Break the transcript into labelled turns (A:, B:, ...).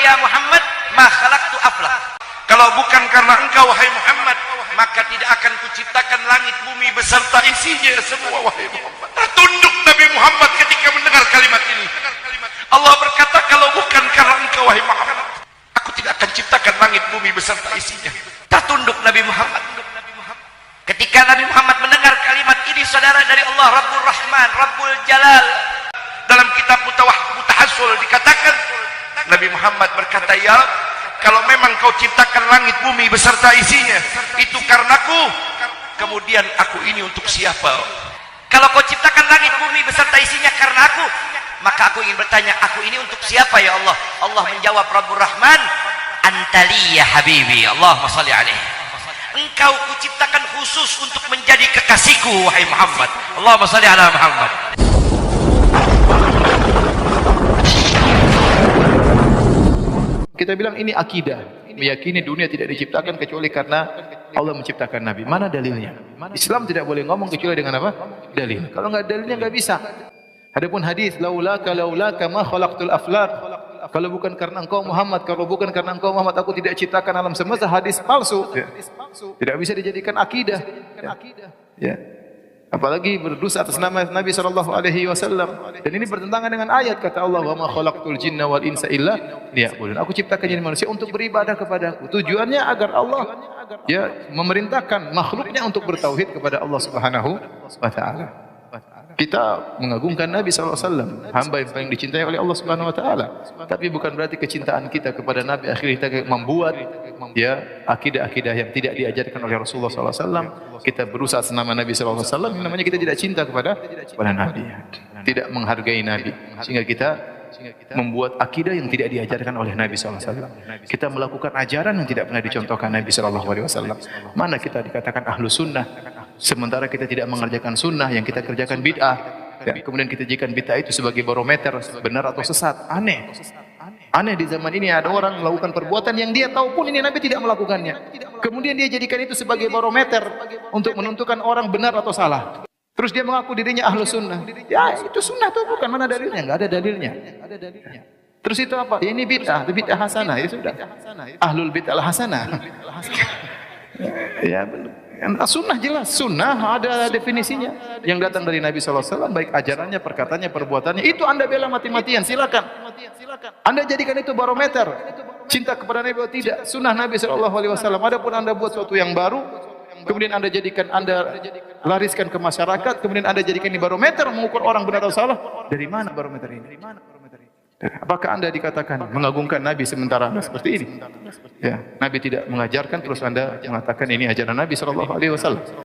A: ya Muhammad, ma khalaqtu aflak. Kalau bukan karena engkau wahai Muhammad, maka tidak akan kuciptakan langit bumi beserta isinya semua wahai Muhammad. Tunduk Nabi Muhammad ketika mendengar kalimat ini. Allah berkata, kalau bukan karena engkau wahai Muhammad, aku tidak akan ciptakan langit bumi beserta isinya. Tunduk Nabi Muhammad. Ketika Nabi Muhammad mendengar kalimat ini, saudara, dari Allah Rabbul Rahman, Rabbul Jalal, dalam kitab Mutahassul dikatakan, Nabi Muhammad berkata, ya kalau memang kau ciptakan langit bumi beserta isinya, itu karenaku, kemudian aku ini untuk siapa? Kalau kau ciptakan langit bumi beserta isinya karena aku, maka aku ingin bertanya, aku ini untuk siapa ya Allah? Allah menjawab, Rabbur Rahman, antali ya habibi, Allahumma salli alaihi. Engkau kuciptakan khusus untuk menjadi kekasihku wahai Muhammad. Allahumma salli ala Muhammad.
B: Kita bilang ini akidah, meyakini dunia tidak diciptakan kecuali karena Allah menciptakan Nabi. Mana dalilnya? Islam tidak boleh ngomong kecuali dengan apa? Dalil. Kalau enggak dalilnya enggak bisa. Adapun hadis, laulaka ma khalaqtul aflaq. Kalau bukan karena engkau Muhammad, kalau bukan karena engkau Muhammad, aku tidak ciptakan alam semesta. Hadis palsu. Ya. Tidak bisa dijadikan akidah. Ya. Apalagi berdosa atas nama Nabi SAW. Dan ini bertentangan dengan ayat kata Allah, wa ma khalaqtul jinna wal insa illa liya'budun. Aku ciptakan jin manusia untuk beribadah kepadaku. Tujuannya agar Allah ya memerintahkan makhluknya untuk bertauhid kepada Allah Subhanahu wa taala. Kita mengagungkan Nabi SAW, hamba yang paling dicintai oleh Allah Subhanahu wa taala. Tapi bukan berarti kecintaan kita kepada Nabi akhirnya kita membuat ya akidah-akidah yang tidak diajarkan oleh Rasulullah SAW. Kita berusaha atas nama Nabi SAW, namanya kita tidak cinta kepada Nabi, tidak menghargai Nabi, sehingga kita membuat akidah yang tidak diajarkan oleh Nabi SAW. Kita melakukan ajaran yang tidak pernah dicontohkan Nabi SAW. Mana kita dikatakan ahlu sunnah, sementara kita tidak mengerjakan sunnah, yang kita kerjakan bid'ah. Ya, kemudian kita jadikan bid'ah itu sebagai barometer benar atau sesat. Aneh. Aneh di zaman ini ada orang melakukan perbuatan yang dia tahu pun ini Nabi tidak melakukannya. Kemudian dia jadikan itu sebagai barometer untuk menentukan orang benar atau salah. Terus dia mengaku dirinya ahlu sunnah. Ya itu sunnah tuh bukan, mana dalilnya? Enggak ada dalilnya. Terus itu apa? Ya, ini bid'ah, bid'ah hasanah. Ya sudah. Ahlul bid'ah hasanah. Ya benar. Sunnah jelas, sunnah ada definisinya yang datang dari Nabi SAW, baik ajarannya, perkataannya, perbuatannya. Itu anda bela mati-matian, silakan. Anda jadikan itu barometer cinta kepada Nabi atau tidak, sunnah Nabi SAW. Adapun anda buat sesuatu yang baru, kemudian anda jadikan, anda lariskan ke masyarakat, kemudian anda jadikan ini barometer mengukur orang benar atau salah. Dari mana barometer ini? Apakah anda dikatakan mengagungkan Nabi sementara anda seperti ini? Ya, Nabi tidak mengajarkan terus anda mengatakan ini ajaran Nabi SAW.